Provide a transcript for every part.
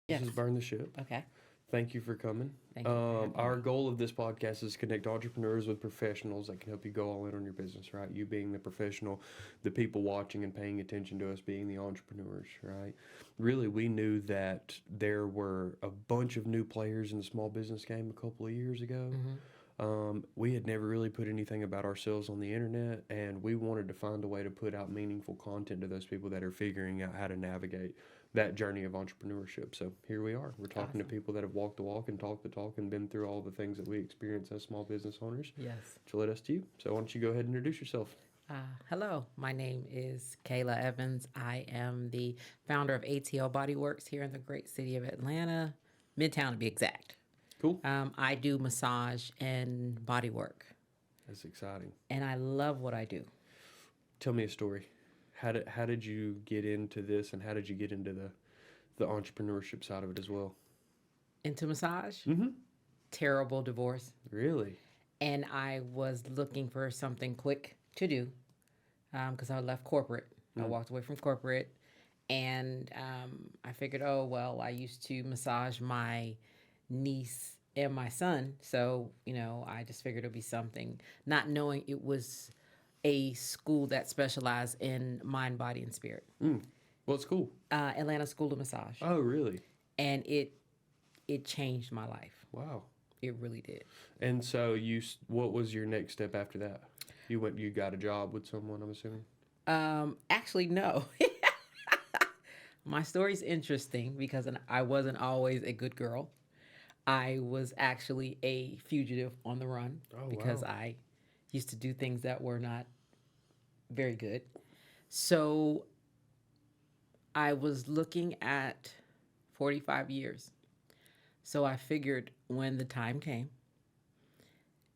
This Yes. is Burn the Ship. Okay. Thank you for coming. Thank you for having Our me. goal of this podcast is to connect entrepreneurs with professionals that can help you go all in on your business, right? You being the professional, the people watching and paying attention to us being the entrepreneurs, right? Really, we knew that there were a bunch of new players in the small business game a couple of years ago. We had never really put anything about ourselves on the internet, and we wanted to find a way to put out meaningful content to those people that are figuring out how to navigate that journey of entrepreneurship. So here we are. We're talking to Awesome. people that have walked the walk and talked the talk and been through all the things that we experience as small business owners. Yes. So let us to you. So why don't you go ahead and introduce yourself? Hello, my name is Kayla Evans. I am the founder of ATL Body Works here in the great city of Atlanta, Midtown to be exact. Cool. I do massage and body work, That's exciting. and I love what I do. Tell me a story. How did you get into this, and how did you get into the entrepreneurship side of it as well? Into massage, Mm-hmm. terrible divorce, Really? and I was looking for something quick to do because I left corporate. I walked away from corporate, and I figured, oh, well, I used to massage my niece and my son. So, I just figured it'd be something, not knowing it was a school that specialized in mind, body, and spirit. Well, it's cool. Atlanta School of Massage. Oh, really? And it changed my life. Wow. It really did. And so what was your next step after that? You got a job with someone, I'm assuming? Actually, no. My story's interesting because I wasn't always a good girl. I was actually a fugitive on the run because wow. I used to do things that were not very good. So I was looking at 45 years. So I figured when the time came,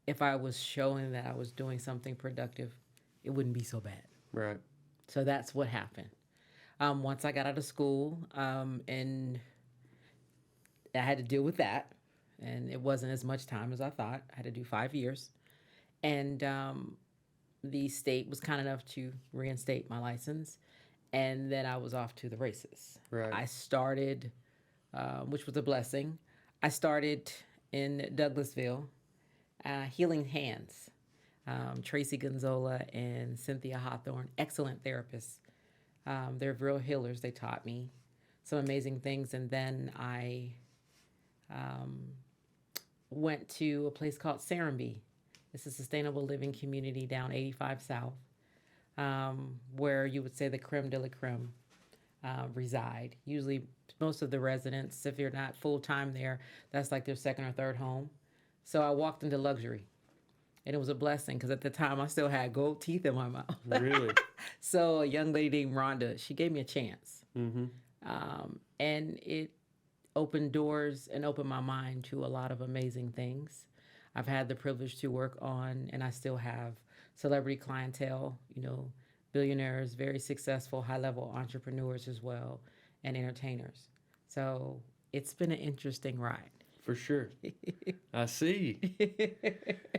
if I was showing that I was doing something productive, it wouldn't be so bad. Right. So that's what happened. Once I got out of school, and I had to deal with that, and it wasn't as much time as I thought. I had to do 5 years, and the state was kind enough to reinstate my license, and then I was off to the races. Right. I started, which was a blessing. I started in Douglasville, Healing Hands. Tracy Gonzola and Cynthia Hawthorne, excellent therapists. They're real healers. They taught me some amazing things. And then I went to a place called Serenbe. It's a sustainable living community down 85 South, where you would say the creme de la creme reside. Usually, most of the residents, if you're not full time there, that's like their second or third home. So I walked into luxury. And it was a blessing because at the time I still had gold teeth in my mouth. Really? So a young lady named Rhonda, she gave me a chance. Mm-hmm. And it opened doors and opened my mind to a lot of amazing things. I've had the privilege to work on, and I still have celebrity clientele, billionaires, very successful, high-level entrepreneurs as well, and entertainers. So it's been an interesting ride. For sure. I see.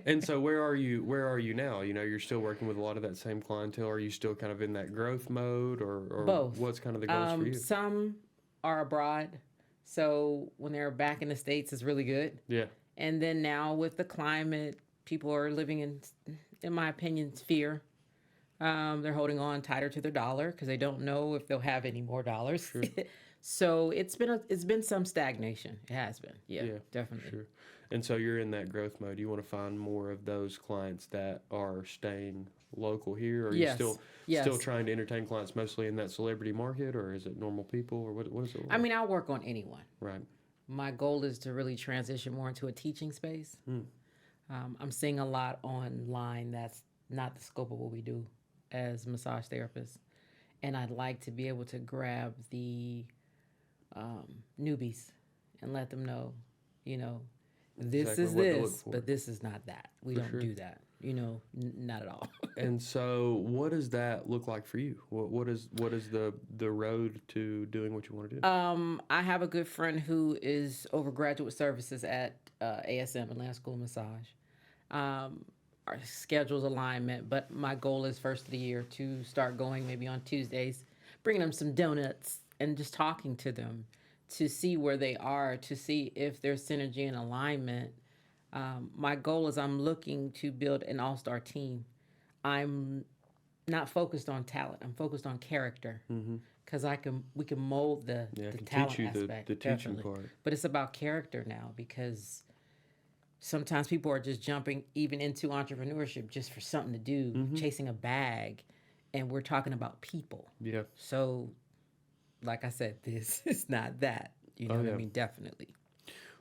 And so where are you now? You're still working with a lot of that same clientele. Are you still kind of in that growth mode or Both. what's kind of the goals for you? Some are abroad. So when they're back in the States, it's really good. Yeah. And then now with the climate, people are living in my opinion, fear. They're holding on tighter to their dollar because they don't know if they'll have any more dollars. Sure. So it's been some stagnation. It has been. Yeah, definitely. Sure. And so you're in that growth mode. You want to find more of those clients that are staying local here, or are Yes. you Yes. still trying to entertain clients mostly in that celebrity market, or is it normal people, or what is it like? I mean, I'll work on anyone. Right. My goal is to really transition more into a teaching space. I'm seeing a lot online that's not the scope of what we do as massage therapists. And I'd like to be able to grab the newbies and let them know, this Exactly is what to look this, for. but this is not that. We don't sure. do that, not at all. And so what does that look like for you? What is the road to doing what you want to do? I have a good friend who is over graduate services at ASM, Atlanta School of Massage. Our schedule's alignment, but my goal is first of the year to start going maybe on Tuesdays, bringing them some donuts and just talking to them to see where they are, to see if there's synergy and alignment. My goal is I'm looking to build an all-star team. I'm not focused on talent. I'm focused on character. Because we can mold the can talent teach you aspect, the teaching definitely. part. But it's about character now, because sometimes people are just jumping even into entrepreneurship just for something to do, chasing a bag, and we're talking about people. Yeah. So, like I said, this is not that. You know what I mean? Definitely.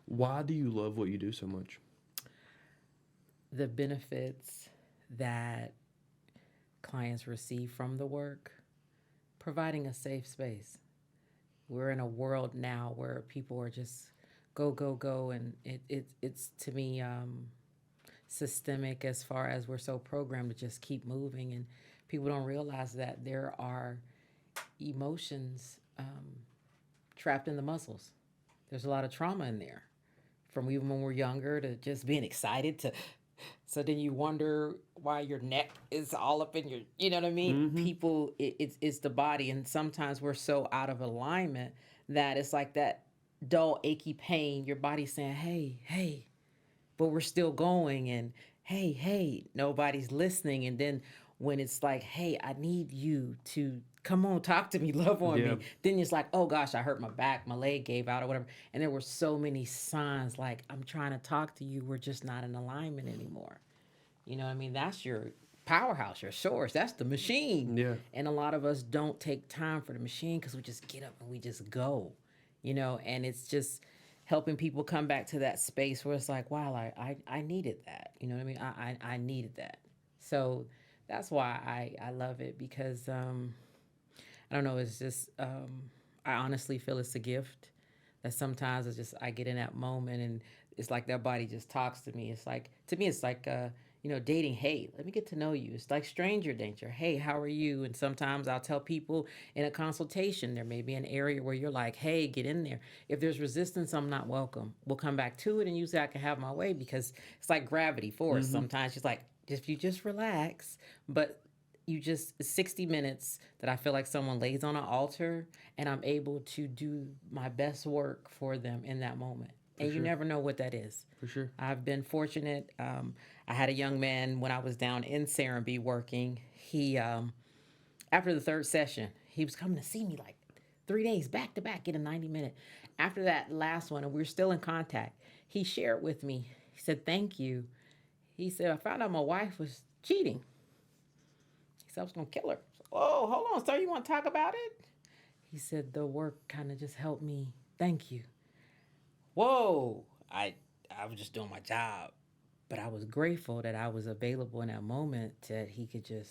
Why do you love what you do so much? The benefits that clients receive from the work, providing a safe space. We're in a world now where people are just go, go, go, and it's to me systemic, as far as we're so programmed to just keep moving, and people don't realize that there are emotions trapped in the muscles. There's a lot of trauma in there, from even when we're younger to just being excited to. So then you wonder why your neck is all up in your, you know what I mean? People, it's the body. And sometimes we're so out of alignment that it's like that dull, achy pain. Your body's saying, hey, hey, but we're still going. And hey, hey, nobody's listening. And then when it's like, hey, I need you to come on, talk to me, love on me. Then it's like, oh gosh, I hurt my back, my leg gave out or whatever. And there were so many signs like, I'm trying to talk to you, we're just not in alignment anymore. You know what I mean? That's your powerhouse, your source. That's the machine. Yeah. And a lot of us don't take time for the machine because we just get up and we just go, you know, and it's just helping people come back to that space where it's like, wow, I needed that. You know what I mean? I needed that. So that's why I love it, because I don't know, it's just, I honestly feel it's a gift that sometimes it's just, I get in that moment and it's like that body just talks to me. It's like, to me, it's like, you know, dating. Hey, let me get to know you. It's like stranger danger. Hey, how are you? And sometimes I'll tell people in a consultation, there may be an area where you're like, hey, get in there. If there's resistance, I'm not welcome. We'll come back to it, and usually I can have my way, because it's like gravity force. Sometimes it's like, if you just relax, but you just 60 minutes that I feel like someone lays on an altar, and I'm able to do my best work for them in that moment. And you never know what that is. For sure. I've been fortunate. I had a young man when I was down in Serenbe working. He, after the third session, he was coming to see me like 3 days back to back, get a 90-minute. After that last one, and we were still in contact, he shared with me. He said, thank you. He said, I found out my wife was cheating. He said, I was going to kill her. Oh, hold on, sir. You want to talk about it? He said, the work kind of just helped me. Thank you. Whoa. I was just doing my job. But I was grateful that I was available in that moment, that he could just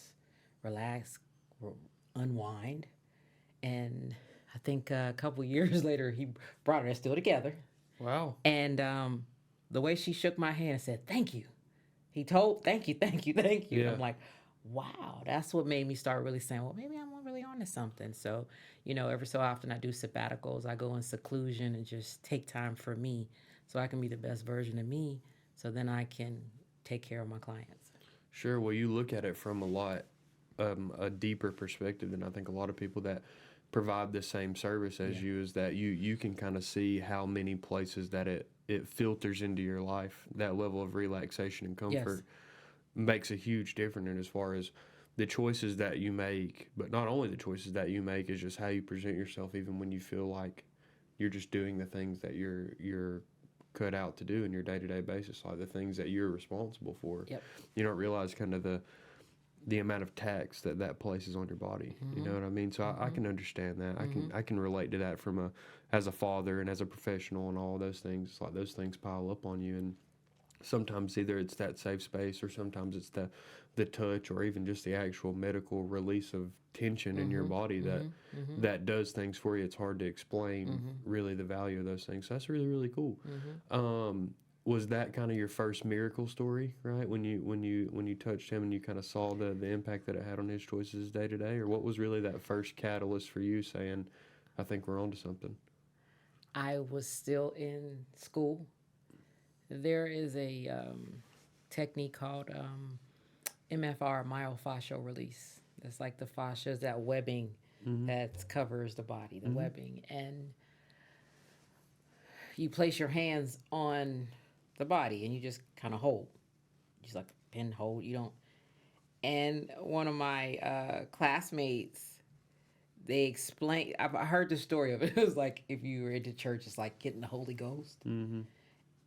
relax, unwind. And I think a couple years later, he brought her still together. Wow. And the way she shook my hand and said, thank you. He told, thank you, thank you, thank you. Yeah. I'm like, wow, that's what made me start really saying, well, maybe I'm really on to something. So, you know, every so often I do sabbaticals. I go in seclusion and just take time for me so I can be the best version of me, so then I can take care of my clients. Sure. Well, you look at it from a deeper perspective than I think a lot of people that provide the same service as you, is that you can kind of see how many places that it filters into your life. That level of relaxation and comfort makes a huge difference as far as the choices that you make, but not only the choices that you make, is just how you present yourself, even when you feel like you're just doing the things that you're cut out to do in your day-to-day basis, like the things that you're responsible for. Yep. You don't realize kind of the amount of tax that places on your body. You know what I mean? So I can understand that. I can relate to that from as a father and as a professional and all those things. It's like those things pile up on you, and sometimes either it's that safe space, or sometimes it's the touch, or even just the actual medical release of tension in your body that does things for you. It's hard to explain really the value of those things. So that's really, really cool. Was that kind of your first miracle story, right? When you touched him and you kind of saw the impact that it had on his choices day to day, or what was really that first catalyst for you saying, I think we're onto something? I was still in school. There is a technique called MFR, myofascial release. It's like the fascia is that webbing that covers the body, the webbing. And you place your hands on the body and you just kind of hold, just like a pin hold. You don't. And one of my classmates, they explained. I heard the story of it. It was like if you were into church, it's like getting the Holy Ghost. Mm-hmm.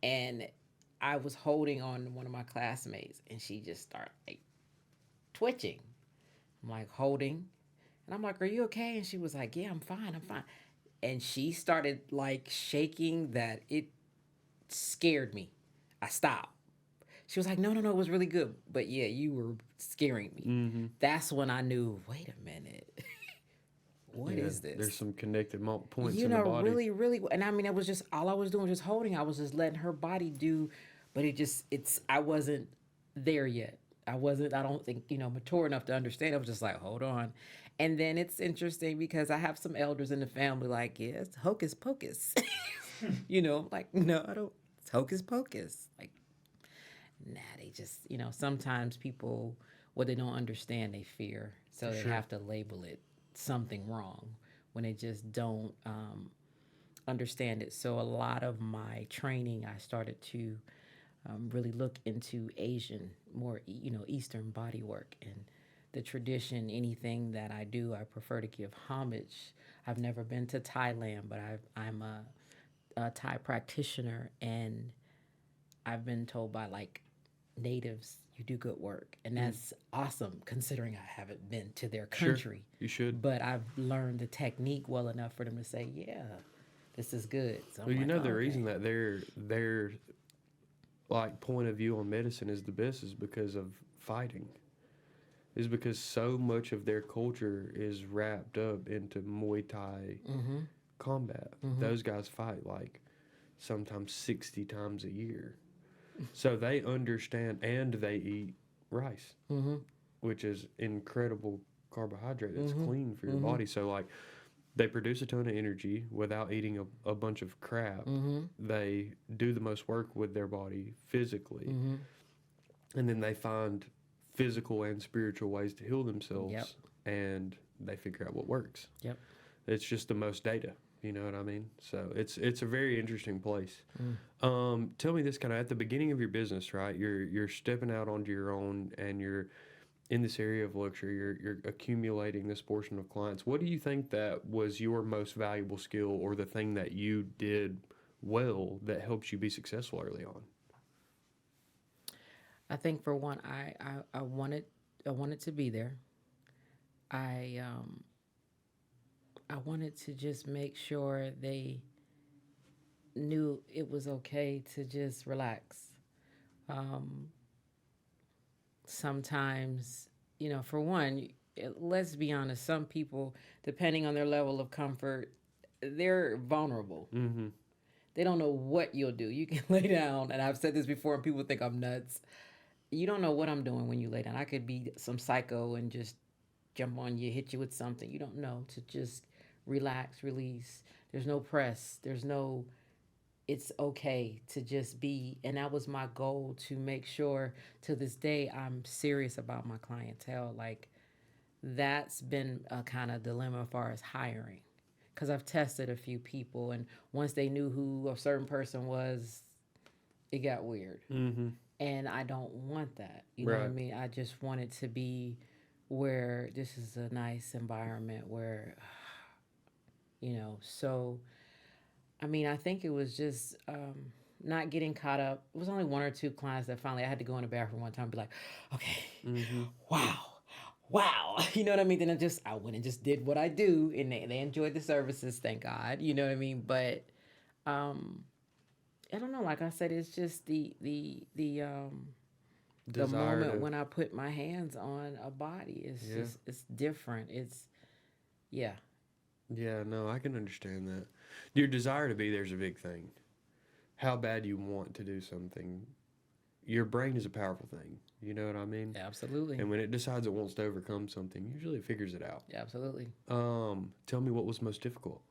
And I was holding on to one of my classmates, and she just started like twitching. I'm like holding, and I'm like, "Are you okay?" And she was like, "Yeah, I'm fine. I'm fine." And she started like shaking that it scared me. I stopped. She was like, "No, no, no, it was really good." But yeah, you were scaring me. Mm-hmm. That's when I knew, wait a minute. What is this? There's some connected points You in the know, body. really, really. And I mean, it was just, all I was doing was just holding. I was just letting her body do, but I wasn't there yet. I don't think, mature enough to understand. I was just like, hold on. And then it's interesting because I have some elders in the family like, yeah, it's hocus pocus. Like, no, I don't, it's hocus pocus. Like, nah, they just, sometimes people, what they don't understand, they fear. So they Sure. have to label it something wrong when they just don't understand it. So a lot of my training, I started to really look into Asian, more, Eastern body work and the tradition. Anything that I do, I prefer to give homage. I've never been to Thailand, but I'm a Thai practitioner, and I've been told by like natives, you do good work, and that's awesome considering I haven't been to their country. Sure. You should. But I've learned the technique well enough for them to say, yeah, this is good. So Well, I'm like, the okay. reason that their like point of view on medicine is the best is because of fighting. Is because so much of their culture is wrapped up into Muay Thai Mm-hmm. combat. Mm-hmm. Those guys fight like sometimes 60 times a year. So they understand, and they eat rice, Mm-hmm. which is incredible carbohydrate. It's Mm-hmm. clean for your Mm-hmm. body. So like they produce a ton of energy without eating a bunch of crap. Mm-hmm. They do the most work with their body physically, Mm-hmm. and then they find physical and spiritual ways to heal themselves. Yep. And they figure out what works. Yep. It's just the most data. You know what I mean? So it's a very interesting place. Tell me this, kind of at the beginning of your business, right? You're stepping out onto your own, and you're in this area of luxury. You're accumulating this portion of clients. What do you think that was your most valuable skill, or the thing that you did well that helps you be successful early on? I think for one, I wanted to be there. I I wanted to just make sure they knew it was okay to just relax. Um, Sometimes, for one, let's be honest, some people, depending on their level of comfort, they're vulnerable. Mm-hmm. They don't know what you'll do. You can lay down, and I've said this before, and people think I'm nuts. You don't know what I'm doing when you lay down. I could be some psycho and just jump on you, hit you with something. You don't know, to just relax, release. There's no press. It's okay to just be. And that was my goal, to make sure to this day I'm serious about my clientele. Like, that's been a kind of dilemma as far as hiring. Because I've tested a few people, and once they knew who a certain person was, it got weird. Mm-hmm. And I don't want that. You know what I mean? I just want it to be where this is a nice environment where, so, I mean, I think it was just not getting caught up. It was only one or two clients that finally, I had to go in the bathroom one time and be like, okay, wow. You know what I mean? Then I went and just did what I do, and they enjoyed the services, thank God. You know what I mean? But I don't know. Like I said, it's just the moment when I put my hands on a body. It's different. Yeah. Yeah, no, I can understand that. Your desire to be there is a big thing. How bad you want to do something. Your brain is a powerful thing. You know what I mean? Absolutely. And when it decides it wants to overcome something, usually it figures it out. Absolutely. Tell me what was most difficult.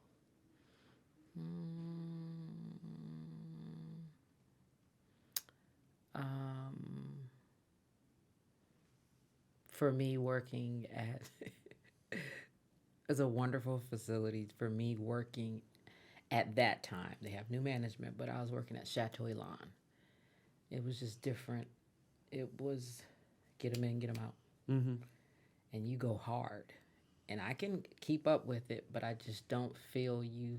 For me, working at it's a wonderful facility. For me, working at that time. They have new management, but I was working at Chateau Elan. It was just different. It was get them in, get them out. Mm-hmm. And you go hard. And I can keep up with it, but I just don't feel you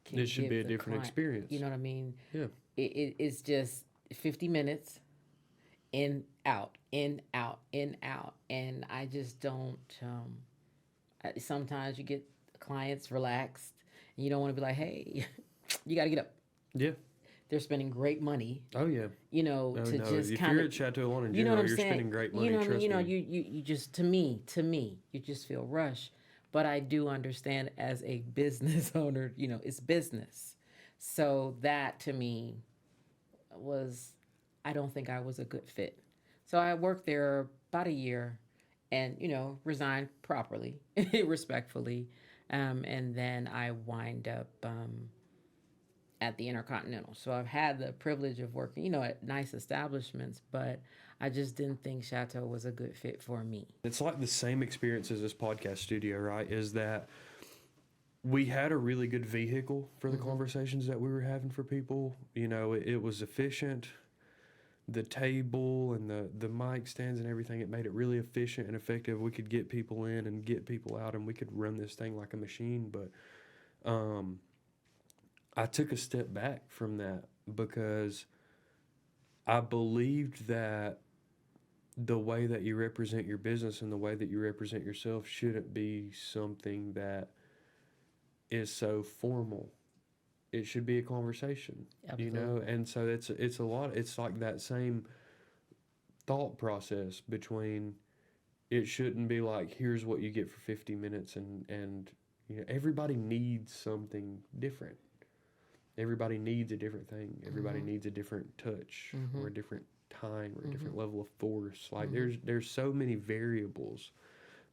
can It should give be a the different client, experience. you know what I mean? Yeah. It's just 50 minutes in, out, in, out, in, out. And I just don't, sometimes you get clients relaxed and you don't want to be like, hey, you got to get up. Yeah. They're spending great money, Oh yeah. you know, Oh, to no. just If kind you're of, at Chateau Lawn in you know what general, I'm you're saying? spending great money. You know what I mean? Trust You know, me. you just, to me, you just feel rushed. But I do understand as a business owner, you know, it's business. So that to me was, I don't think I was a good fit. So I worked there about a year and, you know, resigned properly, respectfully. And then I wind up at the Intercontinental. So I've had the privilege of working, you know, at nice establishments, but I just didn't think Chateau was a good fit for me. It's like the same experience as this podcast studio, right? Is that we had a really good vehicle for the conversations that we were having for people. You know, it was efficient. The table and the mic stands and everything, it made it really efficient and effective. We could get people in and get people out, and we could run this thing like a machine. But I took a step back from that because I believed that the way that you represent your business and the way that you represent yourself shouldn't be something that is so formal. It should be a conversation, Absolutely. you know? And so it's a lot, it's like that same thought process between it shouldn't be like, here's what you get for 50 minutes and you know, everybody needs something different. Everybody needs a different thing. Everybody needs a different touch or a different time or a different level of force. Like there's so many variables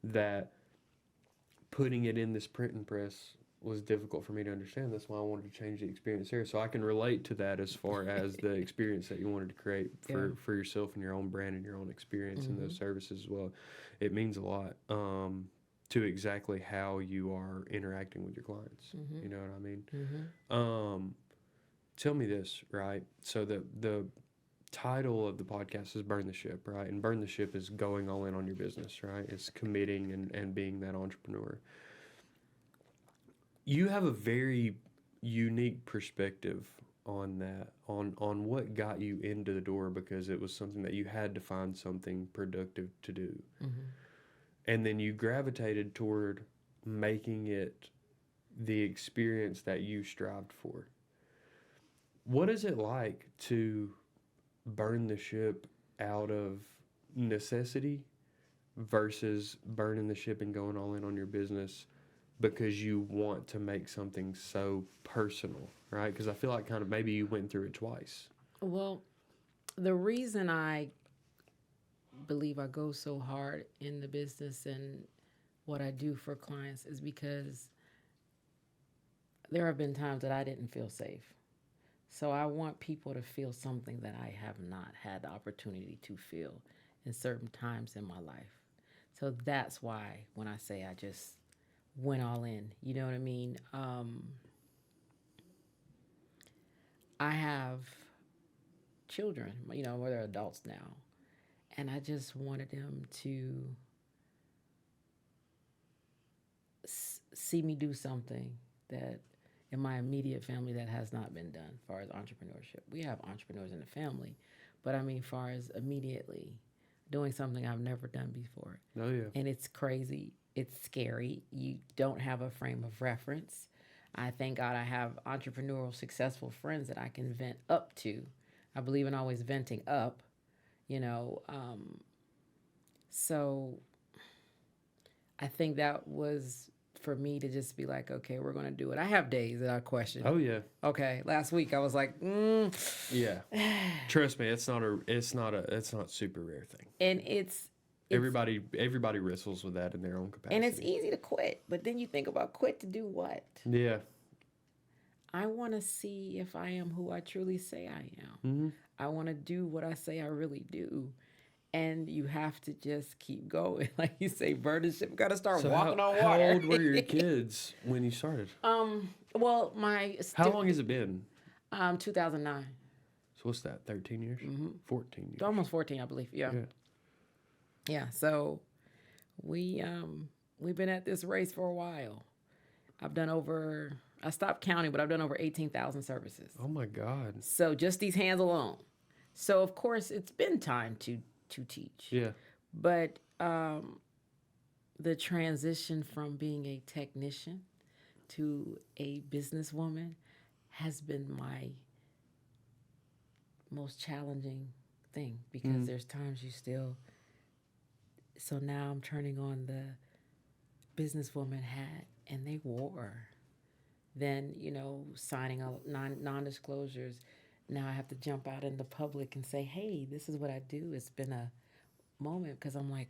that putting it in this printing press was difficult for me to understand. That's why I wanted to change the experience there. So I can relate to that as far as the experience that you wanted to create for yourself and your own brand and your own experience and those services as well. It means a lot to exactly how you are interacting with your clients. You know what I mean? Tell me this, right? So the title of the podcast is Burn the Ship, right? And Burn the Ship is going all in on your business, right? It's committing and being that entrepreneur. You have a very unique perspective on that, on what got you into the door, because it was something that you had to find something productive to do. And then you gravitated toward making it the experience that you strived for. What is it like to burn the ship out of necessity versus burning the ship and going all in on your business because you want to make something so personal, right? Because I feel like kind of maybe you went through it twice. Well, the reason I believe I go so hard in the business and what I do for clients is because there have been times that I didn't feel safe. So I want people to feel something that I have not had the opportunity to feel in certain times in my life. So that's why when I say I just went all in, you know what I mean? I have children, you know, they're adults now, and I just wanted them to see me do something that in my immediate family that has not been done as far as entrepreneurship. We have entrepreneurs in the family, but I mean, far as immediately doing something I've never done before. Oh, yeah. And it's crazy. It's scary. You don't have a frame of reference. I thank God I have entrepreneurial, successful friends that I can vent up to. I believe in always venting up, you know. So I think that was for me to just be like, okay, we're going to do it. I have days that I question. Oh, yeah. Okay, last week I was like, Yeah. Trust me, it's not a super rare thing. And it's everybody wrestles with that in their own capacity. And it's easy to quit, but then you think about quit to do what? Yeah. I want to see if I am who I truly say I am. I want to do what I say I really do. and you have to just keep going. Like you say, burn the ship. Got to start So walking on how water. old were your kids when you started? Well, my How long has it been? 2009, So what's that? 13 years? 14 years. almost 14, I believe. Yeah. Yeah. So we've been at this race for a while. I've done over. I stopped counting, but I've done over 18,000 services. Oh my God. So just these hands alone. So of course it's been time to teach. Yeah. But the transition from being a technician to a businesswoman has been my most challenging thing because there's times you still. So now I'm turning on the businesswoman hat, and they war. Then signing a non-disclosures. Now I have to jump out in the public and say, "Hey, this is what I do." It's been a moment because I'm like,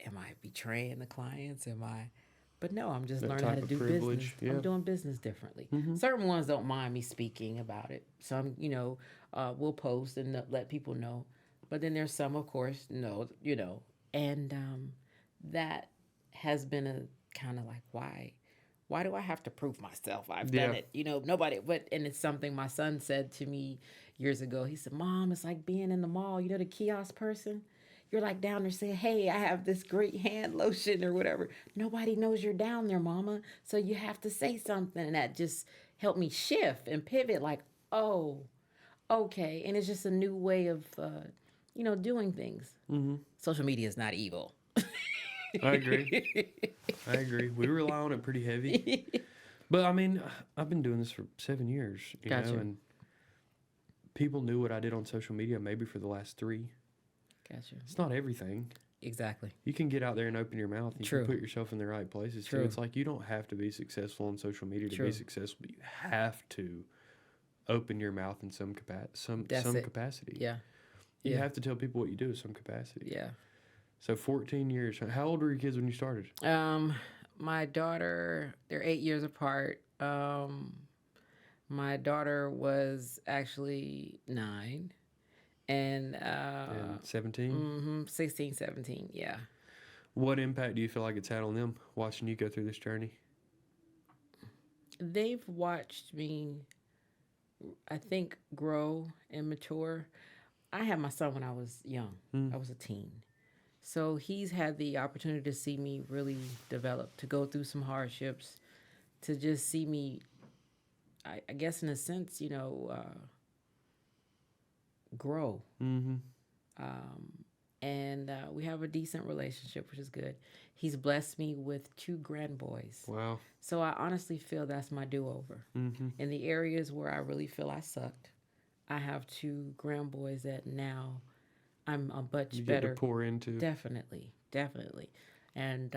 "Am I betraying the clients? Am I?" But no, I'm just That learning how type to of do privilege, business. yeah. I'm doing business differently. Certain ones don't mind me speaking about it. Some, we'll post and let people know. But then there's some, of course, no, and that has been a kind of like, why? Why do I have to prove myself? I've done it. Nobody, and it's something my son said to me years ago. He said, "Mom, it's like being in the mall. The kiosk person. You're like down there saying, 'Hey, I have this great hand lotion or whatever.' Nobody knows you're down there, Mama. So you have to say something." And that just helped me shift and pivot like, oh, okay. And it's just a new way of, doing things. Social media is not evil. I agree. We rely on it pretty heavy. But I mean, I've been doing this for 7 years, Gotcha. and people knew what I did on social media maybe for the last 3. Gotcha. It's not everything. Exactly. You can get out there and open your mouth. You can put yourself in the right places. True. Too. It's like you don't have to be successful on social media to be successful. But you have to open your mouth in some capacity. Yeah. You have to tell people what you do in some capacity. Yeah. So 14 years. How old were your kids when you started? My daughter, they're 8 years apart. My daughter was actually 9. And 17? 16, 17, yeah. What impact do you feel like it's had on them watching you go through this journey? They've watched me, I think, grow and mature. I had my son when I was young. I was a teen. So he's had the opportunity to see me really develop, to go through some hardships, to just see me, I guess in a sense, grow. And we have a decent relationship, which is good. He's blessed me with 2 grandboys. Wow. So I honestly feel that's my do-over. In the areas where I really feel I sucked, I have 2 grandboys that now I'm a much better. To pour into. Definitely. And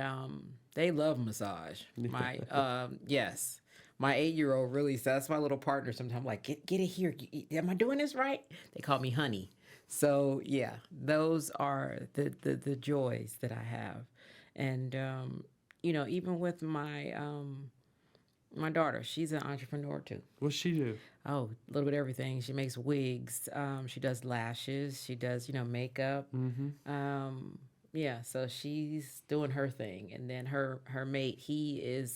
they love massage. My yes. My 8-year-old really, so that's my little partner sometimes. Like, get it here. Am I doing this right? They call me honey. So yeah, those are the joys that I have. And even with my my daughter, she's an entrepreneur too. What's she do? Oh, a little bit of everything. She makes wigs. She does lashes. She does makeup. Yeah, so she's doing her thing, and then her mate, he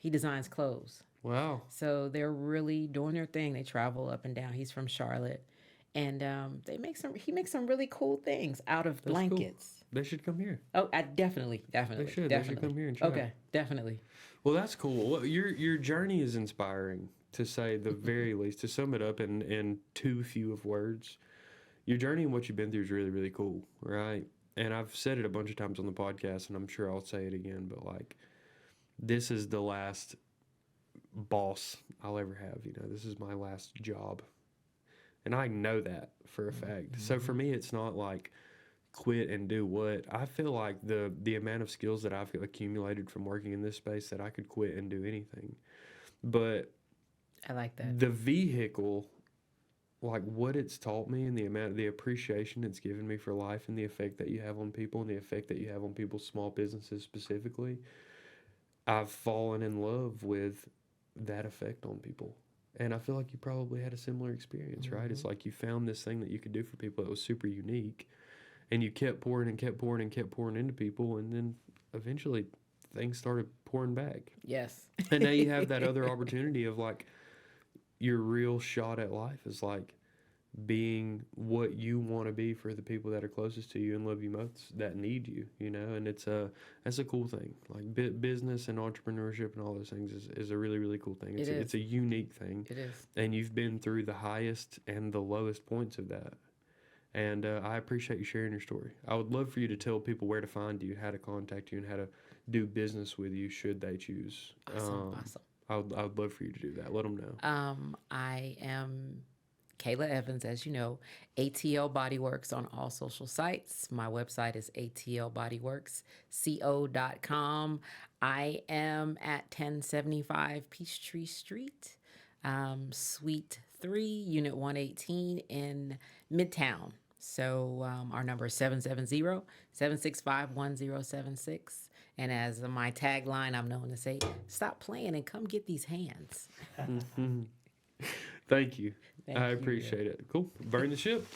designs clothes. Wow. So they're really doing their thing. They travel up and down. He's from Charlotte, and he makes some really cool things out of blankets. Cool. They should come here. Oh, definitely. They should come here and try. Okay, definitely. Well, that's cool. Well, your journey is inspiring, to say the very least. To sum it up in too few of words, your journey and what you've been through is really, really cool, right? And I've said it a bunch of times on the podcast, and I'm sure I'll say it again, but like, this is the last boss I'll ever have. This is my last job. And I know that for a fact. So for me, it's not like quit and do what. I feel like the amount of skills that I've accumulated from working in this space, that I could quit and do anything. But I like that. The vehicle, like what it's taught me, and the appreciation it's given me for life, and the effect that you have on people, and the effect that you have on people's small businesses specifically, I've fallen in love with that effect on people. And I feel like you probably had a similar experience, right? It's like you found this thing that you could do for people that was super unique, and you kept pouring and kept pouring and kept pouring into people, and then eventually things started pouring back. Yes. And now you have that other opportunity of like your real shot at life is like being what you want to be for the people that are closest to you and love you most, that need you, you know. And that's a cool thing. Like business and entrepreneurship and all those things is a really, really cool thing. It's a unique thing. It is. And you've been through the highest and the lowest points of that. And I appreciate you sharing your story. I would love for you to tell people where to find you, how to contact you, and how to do business with you should they choose. Awesome. I would love for you to do that. Let them know. I am Kayla Evans, as you know, ATL Bodyworks on all social sites. My website is atlbodyworksco.com. I am at 1075 Peachtree Street, Suite 3, Unit 118 in Midtown. So our number is 770-765-1076. And as my tagline, I'm known to say, stop playing and come get these hands. Thank you. Thank I you. appreciate it. Cool. Burn the ship.